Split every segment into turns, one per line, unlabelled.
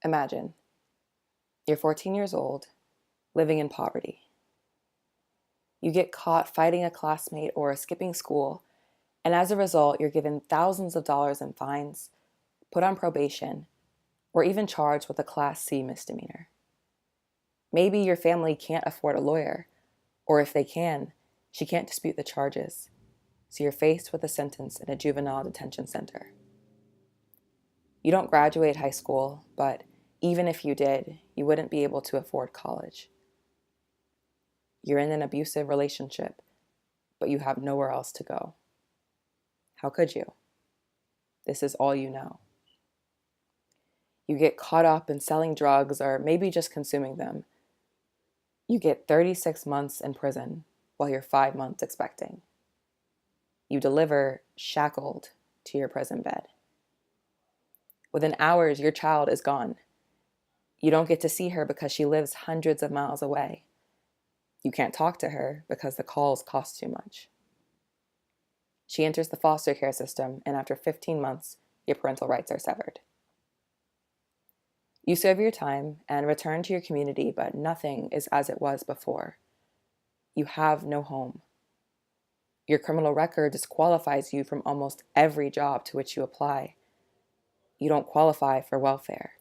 Imagine, you're 14 years old, living in poverty. You get caught fighting a classmate or skipping school, and as a result, you're given thousands of dollars in fines, put on probation, or even charged with a Class C misdemeanor. Maybe your family can't afford a lawyer, or if they can, she can't dispute the charges, so you're faced with a sentence in a juvenile detention center. You don't graduate high school, but even if you did, you wouldn't be able to afford college. You're in an abusive relationship, but you have nowhere else to go. How could you? This is all you know. You get caught up in selling drugs or maybe just consuming them. You get 36 months in prison while you're 5 months expecting. You deliver shackled to your prison bed. Within hours, your child is gone. You don't get to see her because she lives hundreds of miles away. You can't talk to her because the calls cost too much. She enters the foster care system, and after 15 months, your parental rights are severed. You serve your time and return to your community, but nothing is as it was before. You have no home. Your criminal record disqualifies you from almost every job to which you apply. You don't qualify for welfare.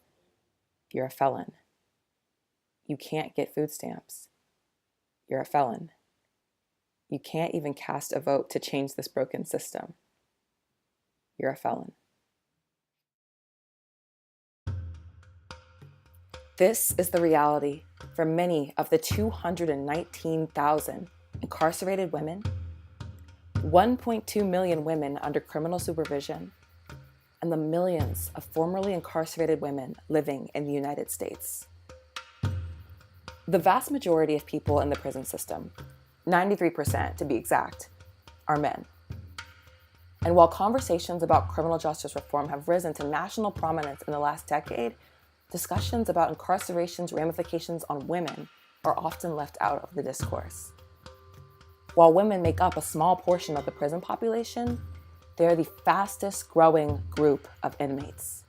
You're a felon. You can't get food stamps. You're a felon. You can't even cast a vote to change this broken system. You're a felon. This is the reality for many of the 219,000 incarcerated women, 1.2 million women under criminal supervision, and the millions of formerly incarcerated women living in the United States. The vast majority of people in the prison system, 93% to be exact, are men. And while conversations about criminal justice reform have risen to national prominence in the last decade, discussions about incarceration's ramifications on women are often left out of the discourse. While women make up a small portion of the prison population, they are the fastest growing group of inmates.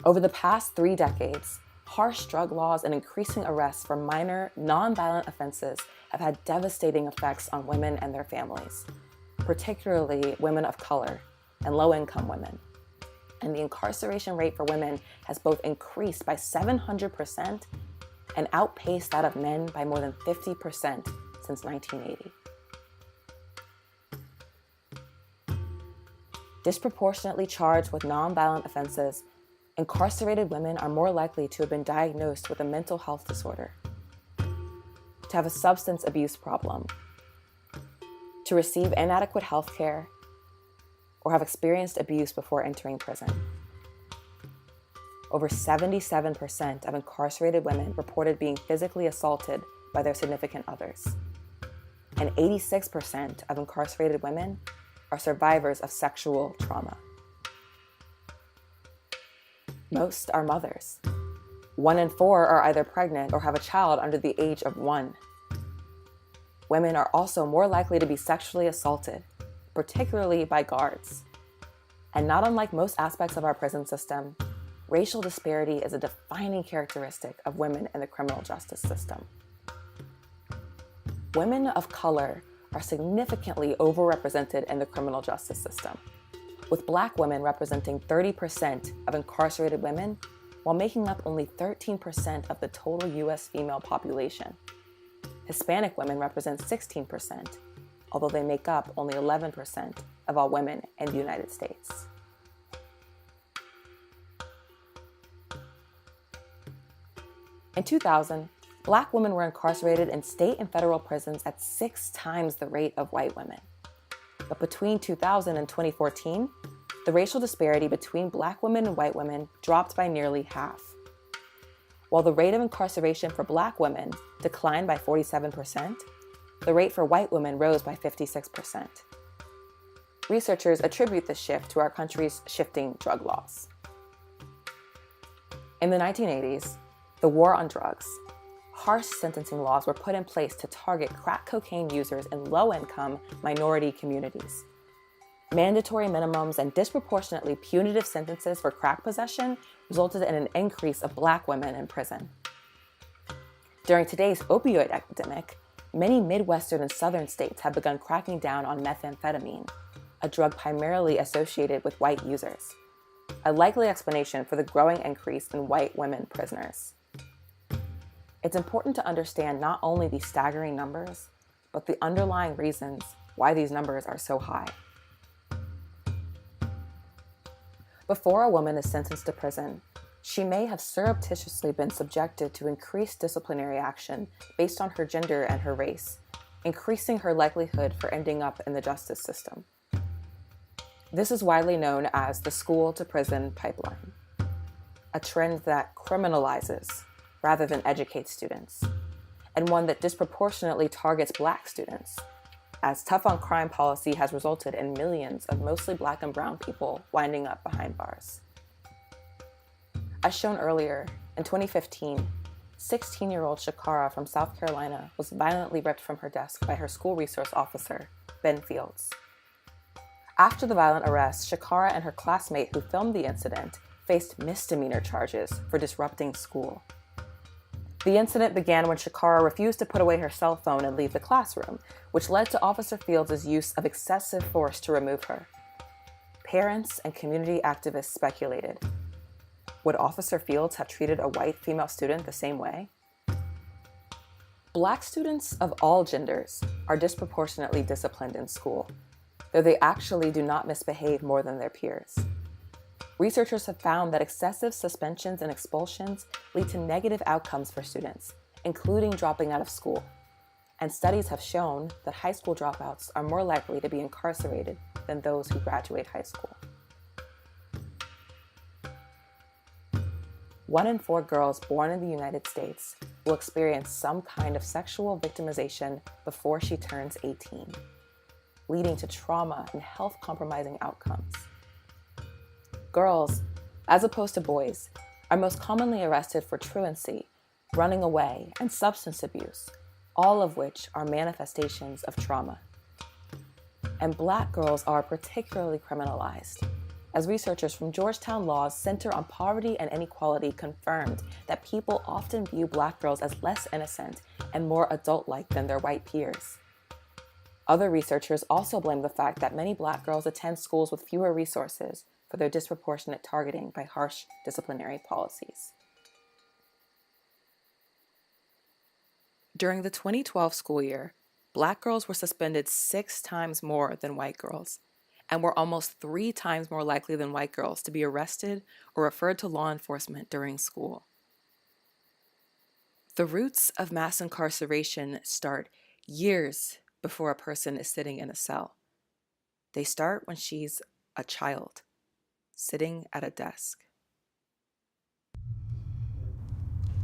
Over the past 3 decades, harsh drug laws and increasing arrests for minor, non-violent offenses have had devastating effects on women and their families, particularly women of color and low-income women. And the incarceration rate for women has both increased by 700% and outpaced that of men by more than 50% since 1980. Disproportionately charged with nonviolent offenses, incarcerated women are more likely to have been diagnosed with a mental health disorder, to have a substance abuse problem, to receive inadequate health care, or have experienced abuse before entering prison. Over 77% of incarcerated women reported being physically assaulted by their significant others, and 86% of incarcerated women are survivors of sexual trauma. Most are mothers. 1 in 4 are either pregnant or have a child under the age of 1. Women are also more likely to be sexually assaulted, particularly by guards. And not unlike most aspects of our prison system, racial disparity is a defining characteristic of women in the criminal justice system. Women of color are significantly overrepresented in the criminal justice system, with Black women representing 30% of incarcerated women while making up only 13% of the total U.S. female population. Hispanic women represent 16%, although they make up only 11% of all women in the United States. In 2000, Black women were incarcerated in state and federal prisons at 6 times the rate of white women. But between 2000 and 2014, the racial disparity between Black women and white women dropped by nearly half. While the rate of incarceration for Black women declined by 47%, the rate for white women rose by 56%. Researchers attribute this shift to our country's shifting drug laws. In the 1980s, the war on drugs, harsh sentencing laws were put in place to target crack cocaine users in low-income minority communities. Mandatory minimums and disproportionately punitive sentences for crack possession resulted in an increase of Black women in prison. During today's opioid epidemic, many Midwestern and Southern states have begun cracking down on methamphetamine, a drug primarily associated with white users, a likely explanation for the growing increase in white women prisoners. It's important to understand not only these staggering numbers, but the underlying reasons why these numbers are so high. Before a woman is sentenced to prison, she may have surreptitiously been subjected to increased disciplinary action based on her gender and her race, increasing her likelihood for ending up in the justice system. This is widely known as the school-to-prison pipeline, a trend that criminalizes rather than educates students, and one that disproportionately targets Black students, as tough-on-crime policy has resulted in millions of mostly Black and brown people winding up behind bars. As shown earlier, in 2015, 16-year-old Shakara from South Carolina was violently ripped from her desk by her school resource officer, Ben Fields. After the violent arrest, Shakara and her classmate who filmed the incident faced misdemeanor charges for disrupting school. The incident began when Shakara refused to put away her cell phone and leave the classroom, which led to Officer Fields' use of excessive force to remove her. Parents and community activists speculated, would Officer Fields have treated a white female student the same way? Black students of all genders are disproportionately disciplined in school, though they actually do not misbehave more than their peers. Researchers have found that excessive suspensions and expulsions lead to negative outcomes for students, including dropping out of school. And studies have shown that high school dropouts are more likely to be incarcerated than those who graduate high school. 1 in 4 girls born in the United States will experience some kind of sexual victimization before she turns 18, leading to trauma and health-compromising outcomes. Girls, as opposed to boys, are most commonly arrested for truancy, running away, and substance abuse, all of which are manifestations of trauma. And Black girls are particularly criminalized, as researchers from Georgetown Law's Center on Poverty and Inequality confirmed that people often view Black girls as less innocent and more adult-like than their white peers. Other researchers also blame the fact that many Black girls attend schools with fewer resources for their disproportionate targeting by harsh disciplinary policies. During the 2012 school year, Black girls were suspended 6 times more than white girls, and were almost 3 times more likely than white girls to be arrested or referred to law enforcement during school. The roots of mass incarceration start years before a person is sitting in a cell. They start when she's a child, sitting at a desk.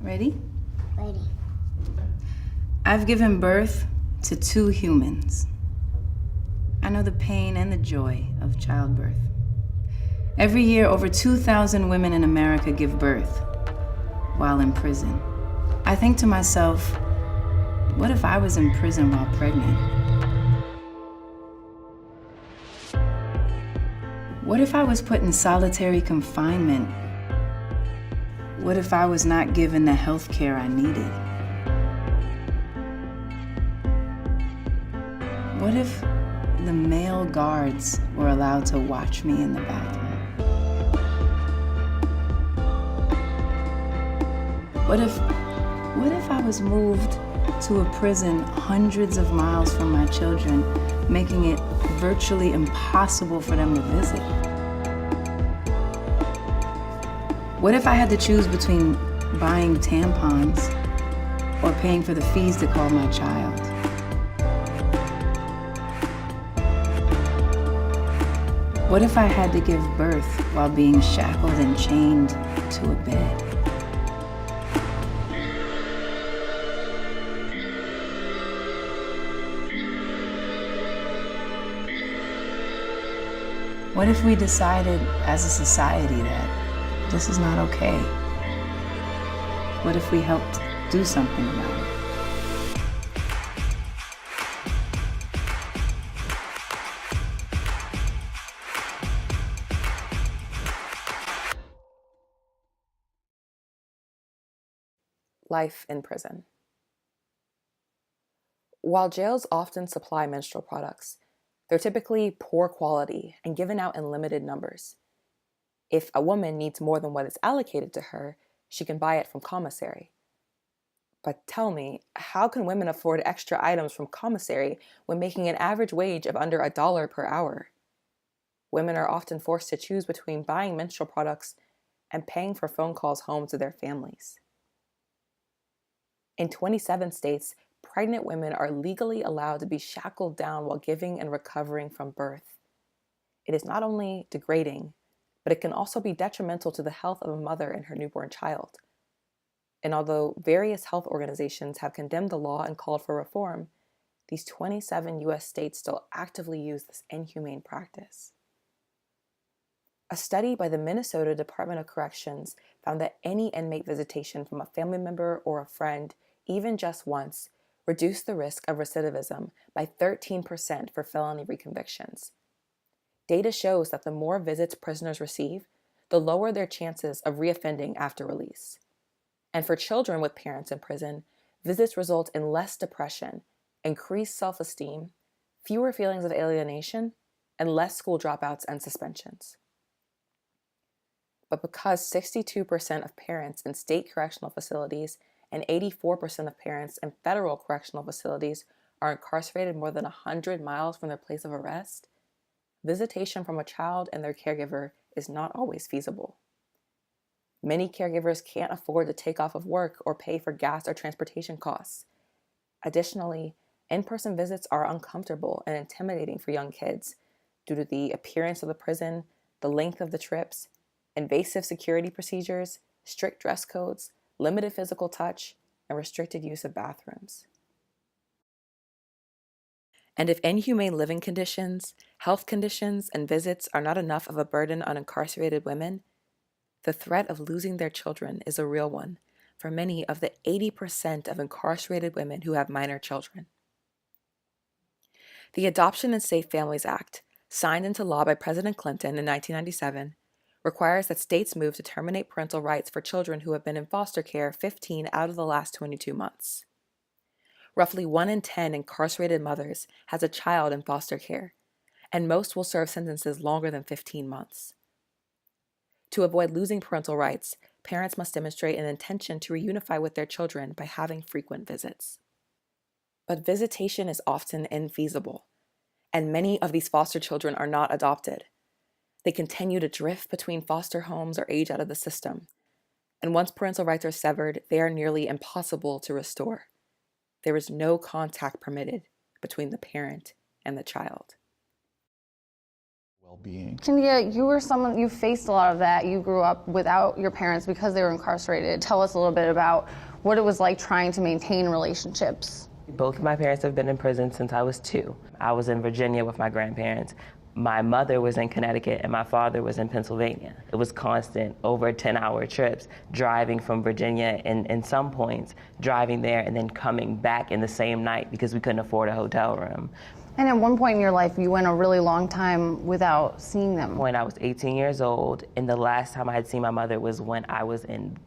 Ready?
Ready.
I've given birth to 2 humans. I know the pain and the joy of childbirth. Every year, over 2,000 women in America give birth while in prison. I think to myself, what if I was in prison while pregnant? What if I was put in solitary confinement? What if I was not given the health care I needed? What if the male guards were allowed to watch me in the bathroom? What if I was moved to a prison hundreds of miles from my children, making it virtually impossible for them to visit? What if I had to choose between buying tampons or paying for the fees to call my child? What if I had to give birth while being shackled and chained to a bed? What if we decided as a society that this is not okay? What if we helped do something about it?
life in prison. While jails often supply menstrual products, they're typically poor quality and given out in limited numbers. If a woman needs more than what is allocated to her, she can buy it from commissary. But tell me, how can women afford extra items from commissary when making an average wage of under $1 per hour? Women are often forced to choose between buying menstrual products and paying for phone calls home to their families. In 27 states, pregnant women are legally allowed to be shackled down while giving and recovering from birth. It is not only degrading, but it can also be detrimental to the health of a mother and her newborn child. And although various health organizations have condemned the law and called for reform, these 27 US states still actively use this inhumane practice. A study by the Minnesota Department of Corrections found that any inmate visitation from a family member or a friend, even just once, reduced the risk of recidivism by 13% for felony reconvictions. Data shows that the more visits prisoners receive, the lower their chances of reoffending after release. And for children with parents in prison, visits result in less depression, increased self-esteem, fewer feelings of alienation, and less school dropouts and suspensions. But because 62% of parents in state correctional facilities and 84% of parents in federal correctional facilities are incarcerated more than 100 miles from their place of arrest, visitation from a child and their caregiver is not always feasible. Many caregivers can't afford to take off of work or pay for gas or transportation costs. Additionally, in-person visits are uncomfortable and intimidating for young kids due to the appearance of the prison, the length of the trips, invasive security procedures, strict dress codes, limited physical touch, and restricted use of bathrooms. And if inhumane living conditions, health conditions, and visits are not enough of a burden on incarcerated women, the threat of losing their children is a real one for many of the 80% of incarcerated women who have minor children. The Adoption and Safe Families Act, signed into law by President Clinton in 1997, requires that states move to terminate parental rights for children who have been in foster care 15 out of the last 22 months. Roughly 1 in 10 incarcerated mothers has a child in foster care, and most will serve sentences longer than 15 months. To avoid losing parental rights, parents must demonstrate an intention to reunify with their children by having frequent visits. But visitation is often infeasible, and many of these foster children are not adopted. They continue to drift between foster homes or age out of the system, and once parental rights are severed, they are nearly impossible to restore. There is no contact permitted between the parent and the child.
Well-being.
Cynthia, you faced a lot of that. You grew up without your parents because they were incarcerated. Tell us a little bit about what it was like trying to maintain relationships.
Both of my parents have been in prison since I was 2. I was in Virginia with my grandparents. My mother was in Connecticut and my father was in Pennsylvania. It was constant, over 10-hour trips, driving from Virginia and in some points, driving there and then coming back in the same night because we couldn't afford a hotel room.
And at one point in your life, you went a really long time without seeing them.
When I was 18 years old, and the last time I had seen my mother was when I was in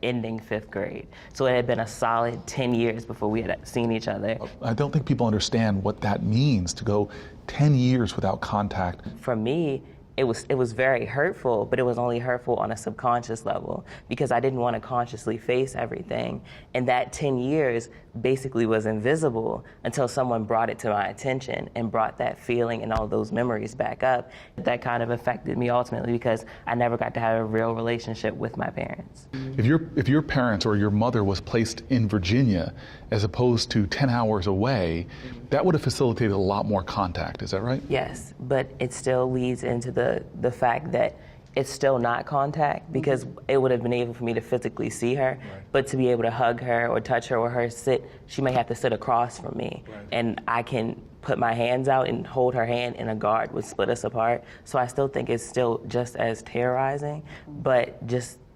ending 5th grade. So it had been a solid 10 years before we had seen each other.
I don't think people understand what that means, to go 10 years without contact.
For me, it was very hurtful, but it was only hurtful on a subconscious level because I didn't want to consciously face everything. And that 10 years basically was invisible until someone brought it to my attention and brought that feeling and all those memories back up. That kind of affected me ultimately because I never got to have a real relationship with my parents.
If your parents or your mother was placed in Virginia as opposed to 10 hours away, that would have facilitated a lot more contact, is that right?
Yes, but it still leads into the fact that it's still not contact because it would have been able for me to physically see her, but to be able to hug her or touch her or her sit, she may have to sit across from me. And I can put my hands out and hold her hand and a guard would split us apart. So I still think it's still just as terrorizing, but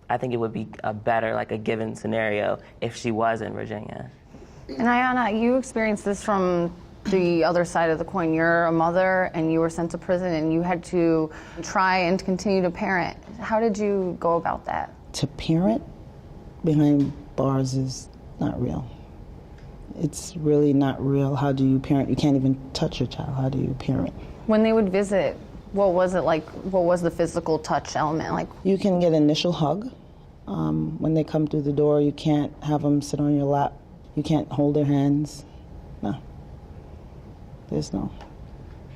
I think it would be a better, a given scenario if she was in Virginia.
And Ayanna, you experienced this from the other side of the coin. You're a mother and you were sent to prison and you had to try and continue to parent. How did you go about that?
To parent behind bars is not real. It's really not real. How do you parent? You can't even touch your child. How do you parent?
When they would visit, what was it like? What was the physical touch element like?
You can get an initial hug. When they come through the door, you can't have them sit on your lap. You can't hold their hands. No. There's no.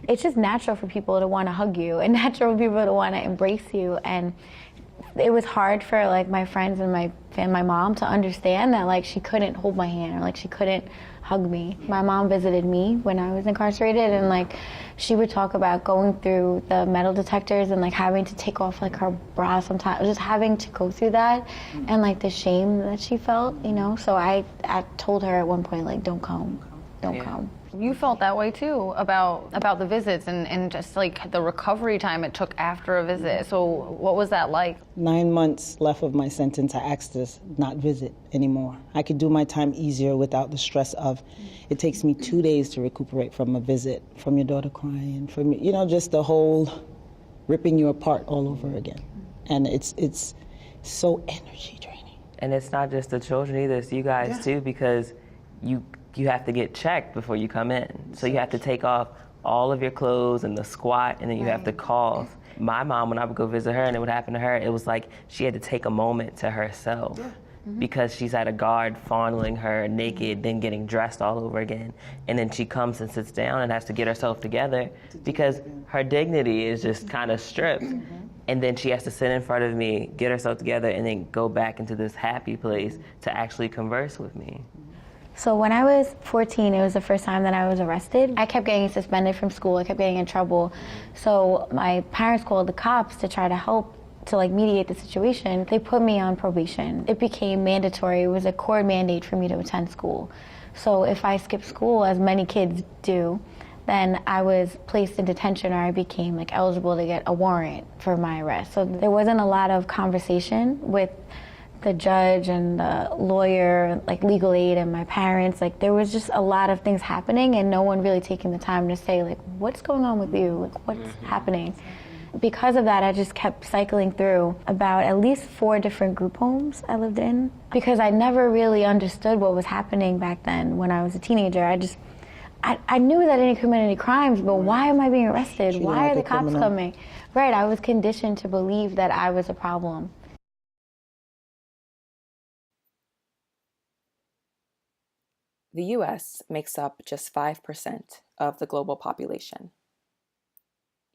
It's just natural for people to want to hug you and natural for people to want to embrace you. And it was hard for like my friends and my mom to understand that like she couldn't hold my hand or like she couldn't hug me. My mom visited me when I was incarcerated, and like she would talk about going through the metal detectors and like having to take off like her bra sometimes, just having to go through that and like the shame that she felt, you know. So I told her at one point like, don't come.
You felt that way too about the visits and just like the recovery time it took after a visit. So what was that like?
9 months left of my sentence, I asked to not visit anymore. I could do my time easier without the stress of, it takes me 2 days to recuperate from a visit, from your daughter crying, from, you know, just the whole ripping you apart all over again. And it's so energy draining.
And it's not just the children either, it's you guys too, because you have to get checked before you come in. So you have to take off all of your clothes and the squat, and then you have to cough. My mom, when I would go visit her and it would happen to her, it was like she had to take a moment to herself because she's at a guard fondling her naked, then getting dressed all over again. And then she comes and sits down and has to get herself together because her dignity is just kind of stripped. And then she has to sit in front of me, get herself together, and then go back into this happy place to actually converse with me.
So when I was 14, it was the first time that I was arrested. I kept getting suspended from school. I kept getting in trouble. So my parents called the cops to try to help to like mediate the situation. They put me on probation. It became mandatory. It was a court mandate for me to attend school. So if I skipped school, as many kids do, then I was placed in detention, or I became like eligible to get a warrant for my arrest. So there wasn't a lot of conversation with the judge and the lawyer, like legal aid and my parents. Like there was just a lot of things happening and no one really taking the time to say like, what's going on with you? Like what's happening? Because of that, I just kept cycling through about at least 4 different group homes I lived in, because I never really understood what was happening back then when I was a teenager. I knew that I didn't commit any crimes, but why am I being arrested? Why are the cops coming? Right, I was conditioned to believe that I was a problem.
The US makes up just 5% of the global population,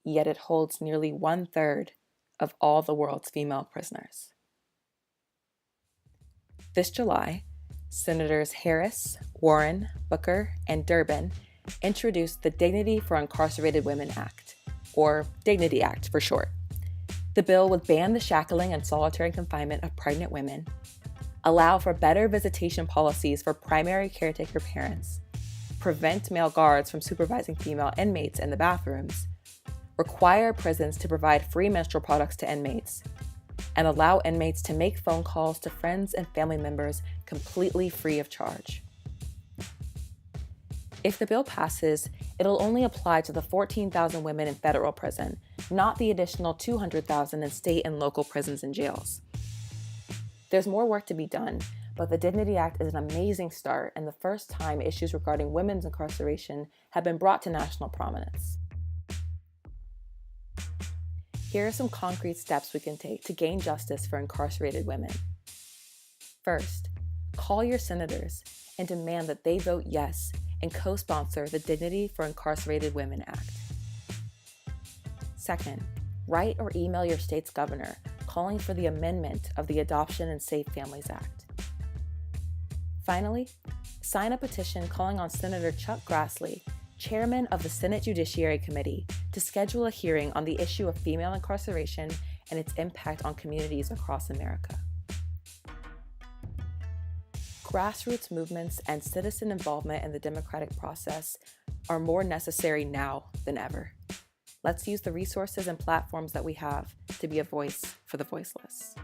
yet it holds nearly 1/3 of all the world's female prisoners. This July, Senators Harris, Warren, Booker, and Durbin introduced the Dignity for Incarcerated Women Act, or Dignity Act for short. The bill would ban the shackling and solitary confinement of pregnant women, allow for better visitation policies for primary caretaker parents, prevent male guards from supervising female inmates in the bathrooms, require prisons to provide free menstrual products to inmates, and allow inmates to make phone calls to friends and family members completely free of charge. If the bill passes, it'll only apply to the 14,000 women in federal prison, not the additional 200,000 in state and local prisons and jails. There's more work to be done, but the Dignity Act is an amazing start and the first time issues regarding women's incarceration have been brought to national prominence. Here are some concrete steps we can take to gain justice for incarcerated women. First, call your senators and demand that they vote yes and co-sponsor the Dignity for Incarcerated Women Act. Second, write or email your state's governor calling for the amendment of the Adoption and Safe Families Act. Finally, sign a petition calling on Senator Chuck Grassley, chairman of the Senate Judiciary Committee, to schedule a hearing on the issue of female incarceration and its impact on communities across America. Grassroots movements and citizen involvement in the democratic process are more necessary now than ever. Let's use the resources and platforms that we have to be a voice for the voiceless.